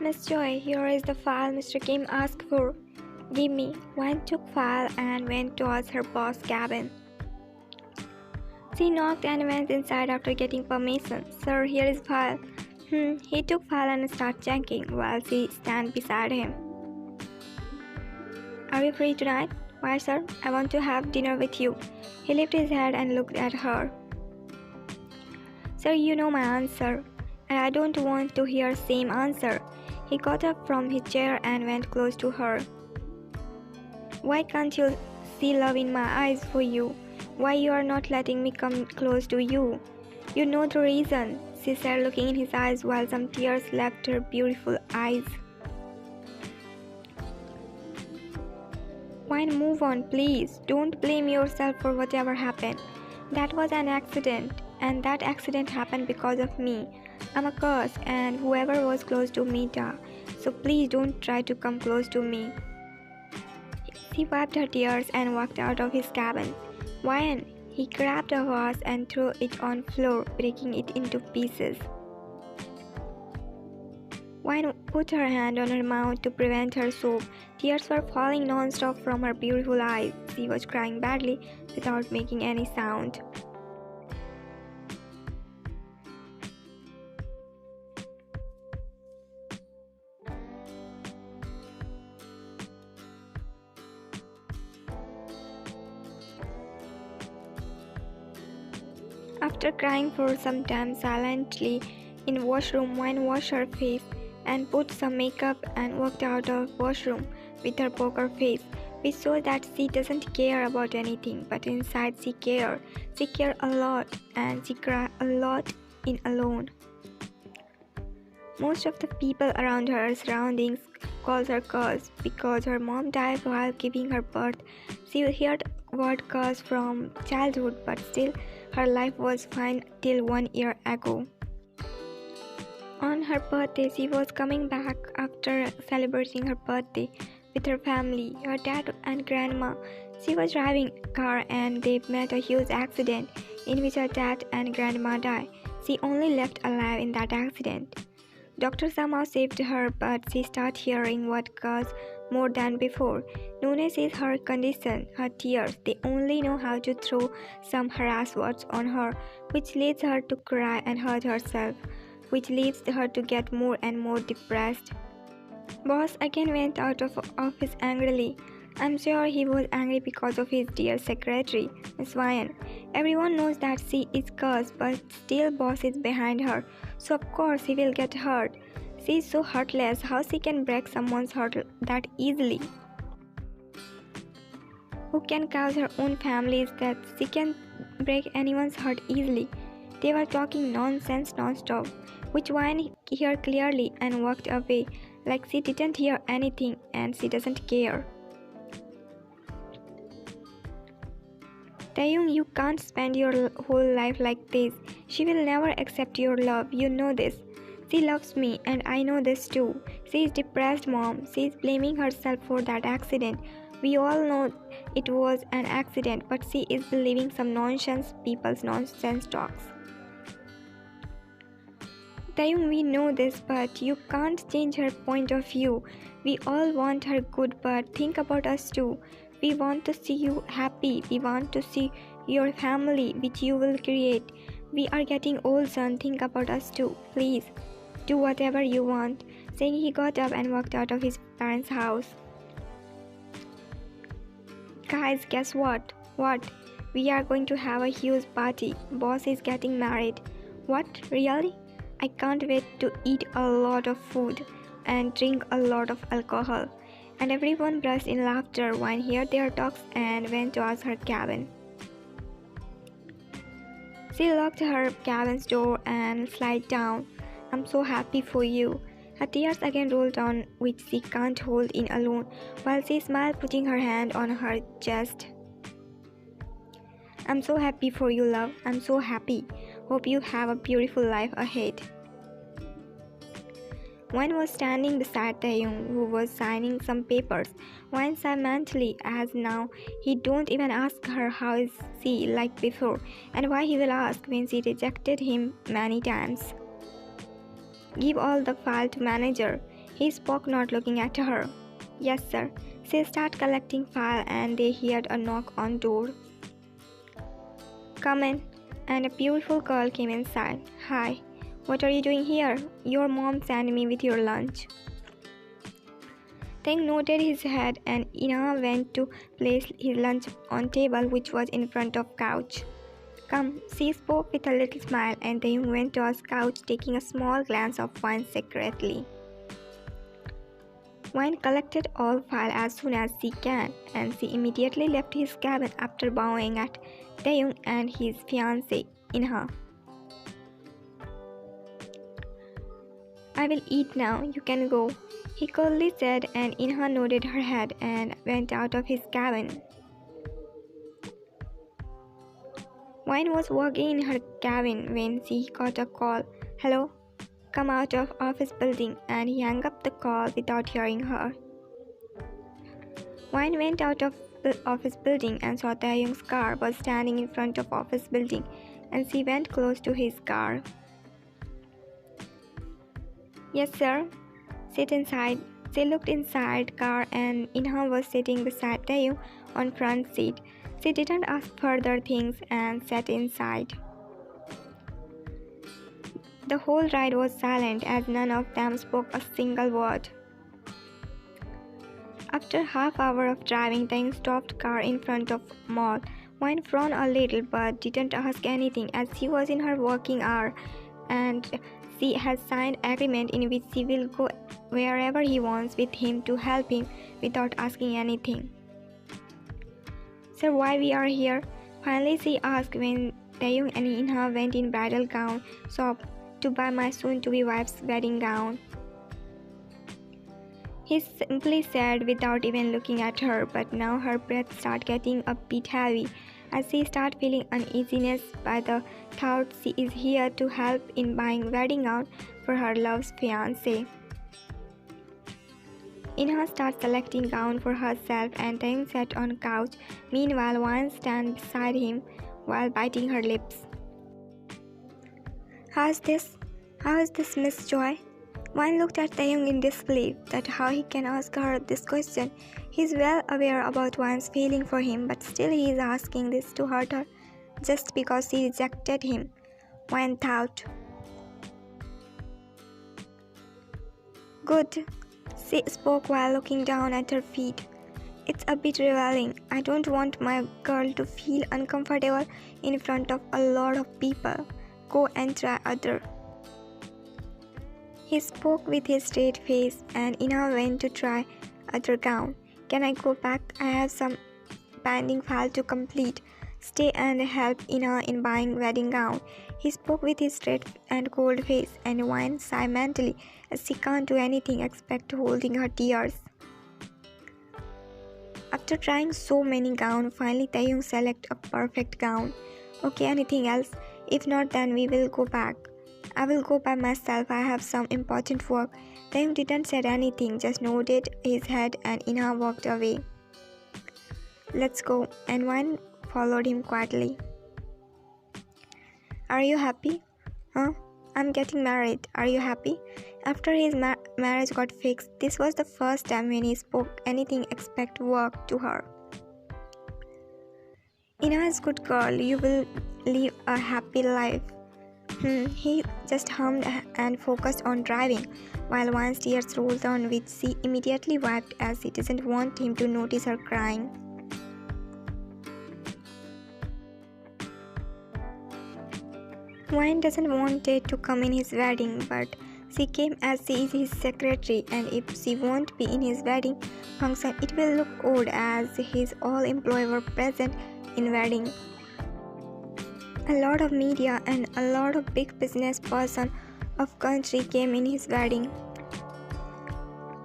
Miss Joy, here is the file Mr. Kim asked for. Give me. Wan took file and went towards her boss' cabin. She knocked and went inside after getting permission. Sir, here is file. He took file and started checking while she stand beside him. Are you free tonight? Why, sir? I want to have dinner with you. He lifted his head and looked at her. Sir, you know my answer, and I don't want to hear same answer. He got up from his chair and went close to her. Why can't you see love in my eyes for you? Why you are not letting me come close to you? You know the reason, she said, looking in his eyes while some tears left her beautiful eyes. Why move on, please? Don't blame yourself for whatever happened. That was an accident, and that accident happened because of me. I'm a curse, and whoever was close to me died. So please don't try to come close to me. She wiped her tears and walked out of his cabin. Why? He grabbed a vase and threw it on the floor, breaking it into pieces. Wine put her hand on her mouth to prevent her sob. Tears were falling non-stop from her beautiful eyes. She was crying badly without making any sound. After crying for some time silently in the washroom, Wine washed her face and put some makeup and walked out of the washroom with her poker face, which shows that she doesn't care about anything, but inside she cares. She cares a lot, and she cries a lot in alone. Most of the people around her surroundings calls her curse because her mom died while giving her birth. She heard word curse from childhood, but still her life was fine till 1 year ago. On her birthday, she was coming back after celebrating her birthday with her family, her dad and grandma. She was driving a car and they met a huge accident in which her dad and grandma died. She only left alive in that accident. Doctor somehow saved her, but she started hearing what caused more than before. Nunes is her condition, her tears. They only know how to throw some harsh words on her, which leads her to cry and hurt herself, which leads her to get more and more depressed. Boss again went out of office angrily. I'm sure he was angry because of his dear secretary, Miss Ryan. Everyone knows that she is cursed, but still boss is behind her, so of course he will get hurt. She is so heartless. How she can break someone's heart that easily? Who can cause her own family is that she can break anyone's heart easily. They were talking nonsense non-stop, which Ryan heard clearly and walked away like she didn't hear anything and she doesn't care. Taehyung, you can't spend your whole life like this. She will never accept your love. You know this. She loves me and I know this too. She is depressed, mom. She is blaming herself for that accident. We all know it was an accident, but she is believing some nonsense people's nonsense talks. Taehyung, we know this, but you can't change her point of view. We all want her good, but think about us too. We want to see you happy. We want to see your family, which you will create. We are getting old, son. Think about us too. Please, do whatever you want. Saying he got up and walked out of his parents' house. Guys, guess what? What? We are going to have a huge party. Boss is getting married. What? Really? I can't wait to eat a lot of food and drink a lot of alcohol. And everyone burst in laughter when heard their talks and went towards her cabin. She locked her cabin's door and slid down. I'm so happy for you. Her tears again rolled down, which she can't hold in alone, while she smiled, putting her hand on her chest. I'm so happy for you, love. I'm so happy. Hope you have a beautiful life ahead. Wine was standing beside Taehyung, who was signing some papers. Wine sighed mentally, as now he don't even ask her how is she like before, and why he will ask when she rejected him many times. Give all the file to manager. He spoke, not looking at her. Yes, sir. She started collecting file and they heard a knock on door. Come in. And a beautiful girl came inside. Hi. What are you doing here? Your mom sent me with your lunch. Taehyung nodded his head and Ina went to place his lunch on table which was in front of couch. Come, she spoke with a little smile and Taehyung went to his couch taking a small glass of wine secretly. Wine collected all file as soon as she can and she immediately left his cabin after bowing at Taehyung and his fiancée, Inha. I will eat now, you can go, he coldly said and Inha nodded her head and went out of his cabin. Wine was working in her cabin when she got a call. Hello? Come out of office building and he hung up the call without hearing her. Wine went out of the office building and saw Taehyung's car was standing in front of office building and she went close to his car. Yes, sir. Sit inside. She looked inside car and Inha was sitting beside Taehyung on front seat. She didn't ask further things and sat inside. The whole ride was silent as none of them spoke a single word. After half hour of driving, Taehyung stopped car in front of mall. Wine frowned a little but didn't ask anything as she was in her working hour and she has signed agreement in which she will go wherever he wants with him to help him without asking anything. Sir, why we are here? Finally she asked when Taehyung and Inha went in bridal gown shop to buy my soon-to-be wife's wedding gown. He simply said without even looking at her, but now her breath started getting a bit heavy as she started feeling uneasiness by the thought she is here to help in buying wedding gown for her love's fiancé. Inha started selecting gown for herself and Taehyung sat on couch. Meanwhile, Wine stand beside him while biting her lips. How is this, Miss Joy? Wine looked at Taehyung in disbelief that how he can ask her this question. He is well aware about Wine's feeling for him, but still he is asking this to hurt her just because she rejected him. Wine thought. Good, she spoke while looking down at her feet. It's a bit revealing. I don't want my girl to feel uncomfortable in front of a lot of people. Go and try other. He spoke with his straight face and Ina went to try other gown. Can I go back? I have some pending file to complete. Stay and help Ina in buying wedding gown. He spoke with his straight and cold face and Wine sighed mentally as she can't do anything except holding her tears. After trying so many gowns, finally Taehyung selected a perfect gown. Okay, anything else? If not, then we will go back. I will go by myself. I have some important work. Taehyung didn't say anything, just nodded his head and Ina walked away. Let's go. And Wine followed him quietly. Are you happy? Huh? I'm getting married. Are you happy? After his marriage got fixed, this was the first time when he spoke anything except work to her. Ina is a good girl. You will live a happy life. He just hummed and focused on driving, while Wine's tears rolled down which she immediately wiped as she didn't want him to notice her crying. Wine doesn't want it to come in his wedding, but she came as she is his secretary, and if she won't be in his wedding function, it will look odd as his all employees were present in wedding. A lot of media and a lot of big business person of country came in his wedding.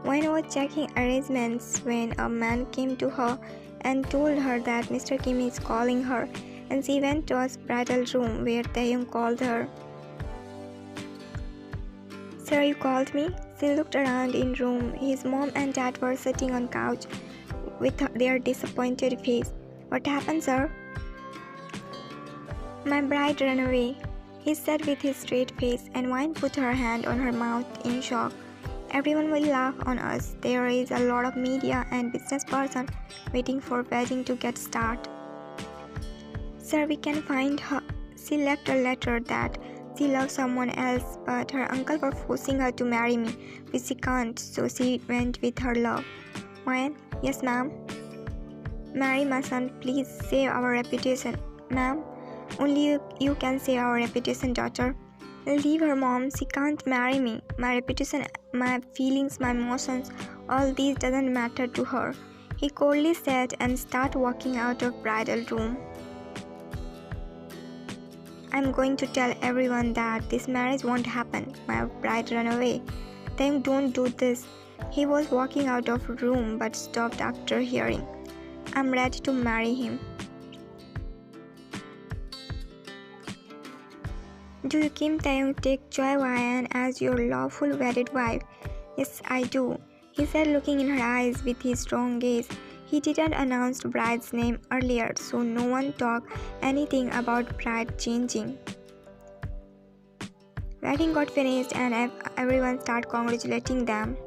Wine was checking arrangements when a man came to her and told her that Mr. Kim is calling her, and she went to his bridal room where Taehyung called her. Sir, you called me? She looked around in room. His mom and dad were sitting on couch with their disappointed face. What happened, sir? My bride ran away, he said with his straight face, and Wine put her hand on her mouth in shock. Everyone will laugh on us. There is a lot of media and business person waiting for wedding to get started. Sir, we can find her. She left a letter that she loves someone else, but her uncle were forcing her to marry me, which she can't, so she went with her love. Mayan, yes ma'am. Marry my son, please save our reputation. Ma'am, only you can save our reputation, daughter. Leave her mom, she can't marry me. My reputation, my feelings, my emotions, all these doesn't matter to her. He coldly said and started walking out of bridal room. I'm going to tell everyone that this marriage won't happen. My bride ran away. Then don't do this. He was walking out of room but stopped after hearing. I'm ready to marry him. Do you Kim Tae-hyung take Choi Hwa-yeon as your lawful wedded wife? Yes, I do, he said, looking in her eyes with his strong gaze. He didn't announce the bride's name earlier, so no one talked anything about bride changing. Wedding got finished and everyone started congratulating them.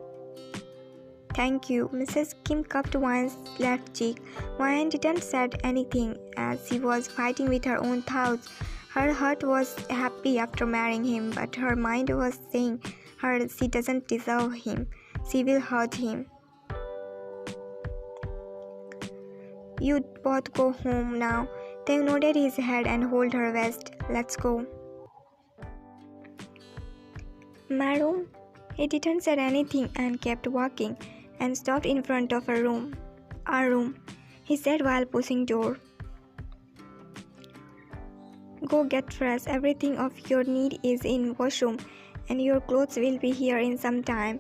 Thank you. Mrs. Kim cupped Hwa-yeon's left cheek. Hwa-yeon didn't say anything as she was fighting with her own thoughts. Her heart was happy after marrying him, but her mind was saying her she doesn't deserve him. She will hurt him. You both go home now. Tae nodded his head and held her waist. Let's go. My room? He didn't say anything and kept walking and stopped in front of a room. Our room, he said while pushing door. Go get dressed. Everything of your need is in washroom and your clothes will be here in some time.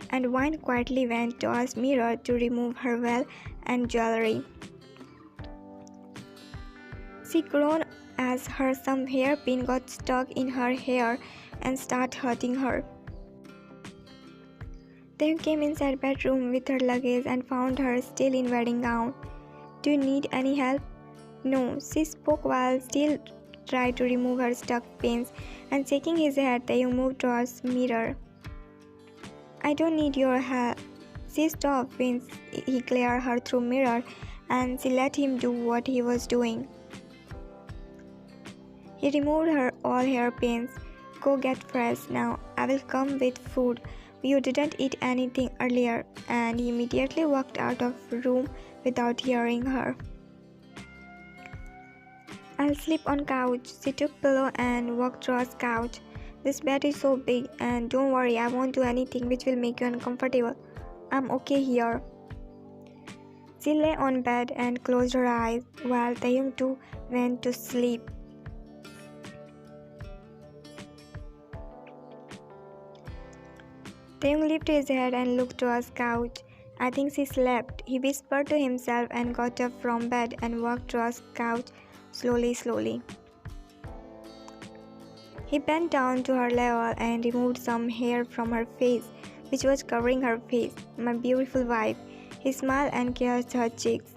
And Hwa-yeon quietly went towards mirror to remove her veil and jewelry. She groaned as her some hairpin got stuck in her hair and started hurting her. Then came inside bedroom with her luggage and found her still in wedding gown. Do you need any help? No, she spoke while still tried to remove her stuck pins, and shaking his head, Tae-hyung moved towards mirror. I don't need your help. She stopped when he glared her through mirror and she let him do what he was doing. He removed her all hairpins. Go get fresh now. I will come with food. You didn't eat anything earlier, and he immediately walked out of the room without hearing her. I'll sleep on couch. She took pillow and walked towards couch. This bed is so big, and don't worry, I won't do anything which will make you uncomfortable. I'm okay here. She lay on bed and closed her eyes while Tae-hyung too went to sleep. Tae-hyung lifted his head and looked towards couch. I think she slept, he whispered to himself and got up from bed and walked towards couch slowly. He bent down to her level and removed some hair from her face, which was covering her face. My beautiful wife. He smiled and kissed her cheeks.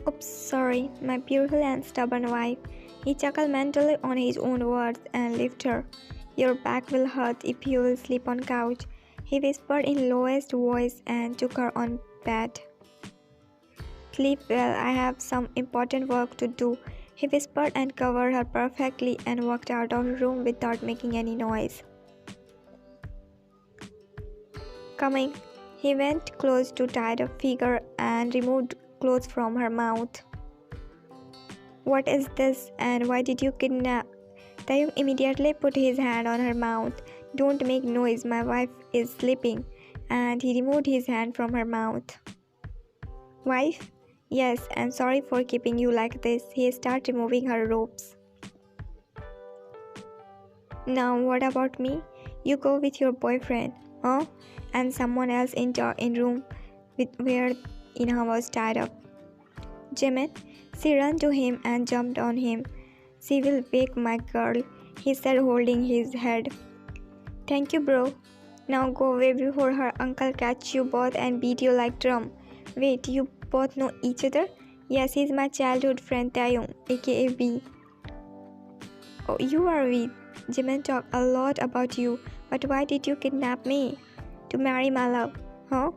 Oops, sorry, my beautiful and stubborn wife. He chuckled mentally on his own words and lifted her. Your back will hurt if you will sleep on couch, he whispered in lowest voice and took her on bed. Sleep well, I have some important work to do, he whispered and covered her perfectly and walked out of the room without making any noise. Coming, he went close to tied figure and removed clothes from her mouth. What is this and why did you kidnap? Tae-hyung immediately put his hand on her mouth. Don't make noise, my wife is sleeping. And he removed his hand from her mouth. Wife? Yes, I'm sorry for keeping you like this. He started removing her ropes. Now what about me? You go with your boyfriend, huh? And someone else in room where Inha was tied up. Jimin, she ran to him and jumped on him. She will wake my girl, he said holding his head. Thank you, bro. Now go away before her uncle catch you both and beat you like drum. Wait, you both know each other? Yes, he's my childhood friend Tae-hyung, aka V. Oh, you are V. Jimin talked a lot about you. But why did you kidnap me? To marry my love, huh?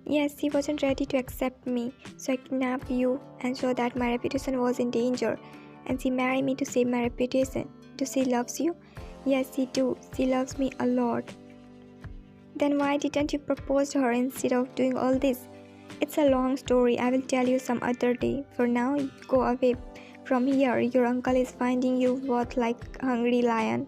Yes, he wasn't ready to accept me, so I kidnapped you and so that my reputation was in danger. And she married me to save my reputation. Do she loves you? Yes, she do. She loves me a lot. Then why didn't you propose to her instead of doing all this? It's a long story. I will tell you some other day. For now, go away from here. Your uncle is finding you both like a hungry lion.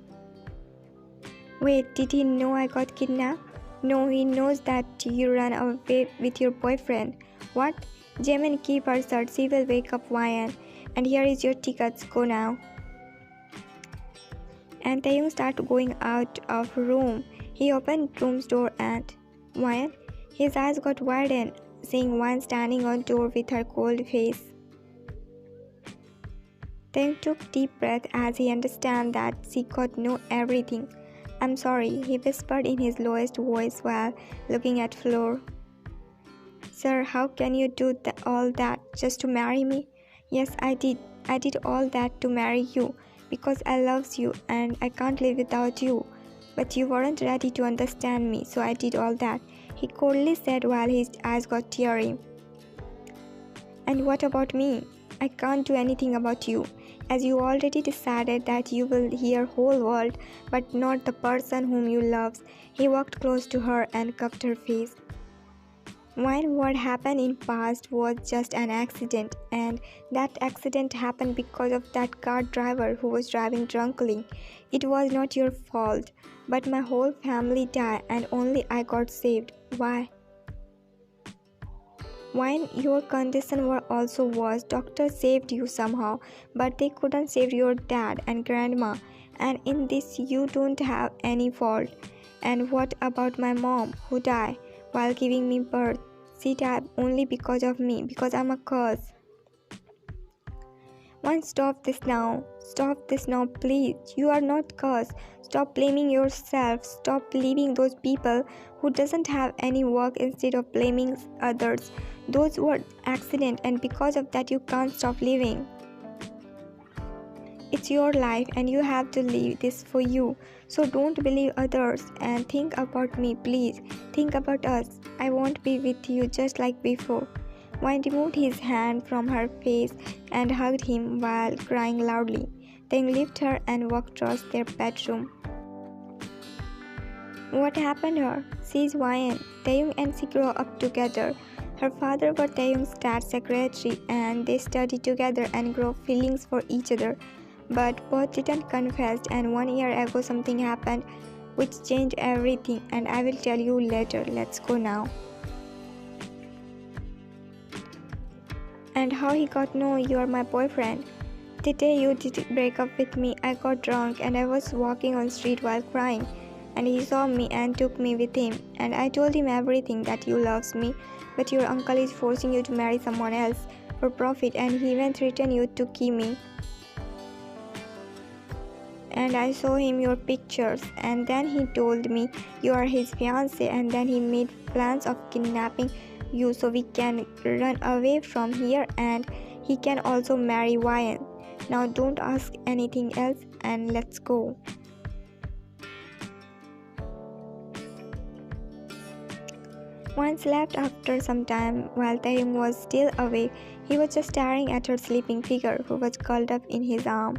Wait, did he know I got kidnapped? No, he knows that you ran away with your boyfriend. What? Jamin, keep her shut. She will wake up Ryan. And here is your tickets. Go now. And Taeyong started going out of room. He opened room's door and Ryan. His eyes got wide and seeing Ryan standing on door with her cold face. Taeyong took deep breath as he understand that she could know everything. I'm sorry, he whispered in his lowest voice while looking at floor. Sir, how can you do all that just to marry me? Yes, I did. I did all that to marry you because I loves you and I can't live without you. But you weren't ready to understand me, so I did all that, he coldly said while his eyes got teary. And what about me? I can't do anything about you, as you already decided that you will hear whole world, but not the person whom you loves. He walked close to her and cupped her face. When what happened in past was just an accident, and that accident happened because of that car driver who was driving drunkly. It was not your fault, but my whole family died and only I got saved. Why? When your condition were also worse, doctors saved you somehow, but they couldn't save your dad and grandma, and in this you don't have any fault. And what about my mom, who died while giving me birth? She died only because of me, because I'm a curse. One, stop this now. Stop this now, please. You are not cursed. Stop blaming yourself. Stop believing those people who doesn't have any work instead of blaming others. Those were accident and because of that you can't stop living. It's your life and you have to live this for you. So don't believe others and think about me, please. Think about us. I won't be with you just like before. Wayne removed his hand from her face and hugged him while crying loudly. Then lifted her and walked across their bedroom. What happened to her? She's Wayne. Taeyong and she grew up together. Her father was Taeyong's stat secretary and they studied together and grew feelings for each other. But both didn't confess and 1 year ago something happened which changed everything and I will tell you later. Let's go now. And how he got know you are my boyfriend. The day you did break up with me, I got drunk and I was walking on street while crying. And he saw me and took me with him. And I told him everything that you loves me, but your uncle is forcing you to marry someone else for profit and he even threatened you to kill me. And I saw him your pictures and then he told me you are his fiancé and then he made plans of kidnapping you so we can run away from here and he can also marry Ryan. Now don't ask anything else and let's go. Ryan slept after some time while Taeyong was still awake. He was just staring at her sleeping figure who was curled up in his arm.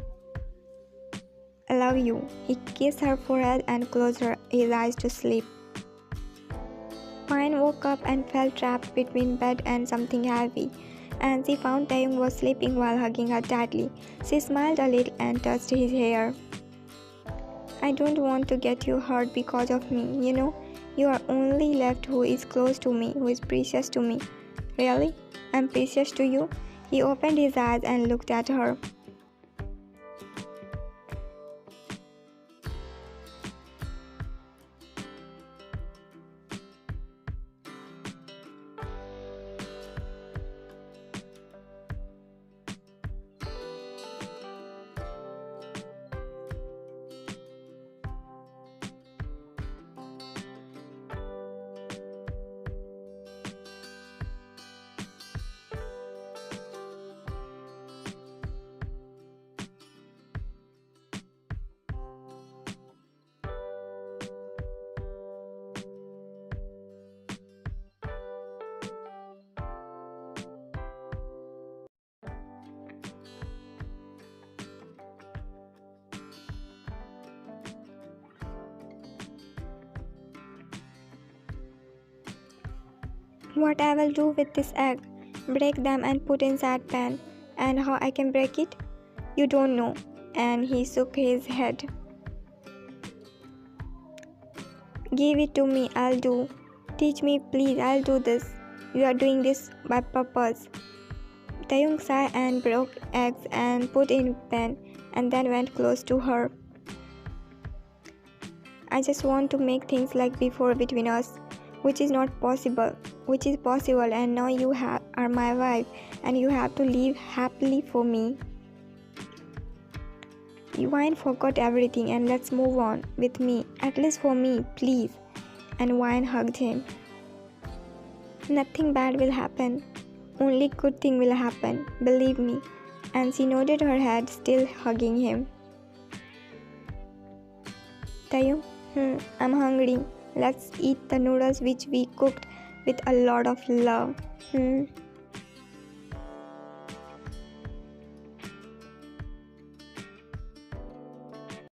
I love you. He kissed her forehead and closed his eyes to sleep. Ryan woke up and felt trapped between bed and something heavy, and she found Taeyong was sleeping while hugging her tightly. She smiled a little and touched his hair. I don't want to get you hurt because of me, you know. You are only left who is close to me, who is precious to me. Really? I'm precious to you? He opened his eyes and looked at her. What I will do with this egg? Break them and put inside pan. And how I can break it? You don't know. And he shook his head. Give it to me, I'll do. Teach me, please, I'll do this. You are doing this by purpose. Taehyung sighed and broke eggs and put in pan and then went close to her. I just want to make things like before between us, which is not possible, which is possible, and now you are my wife and you have to live happily for me. Wine forgot everything and let's move on with me, at least for me, please. And Wine hugged him. Nothing bad will happen. Only good thing will happen, believe me. And she nodded her head, still hugging him. Taehyung, I'm hungry. Let's eat the noodles which we cooked with a lot of love.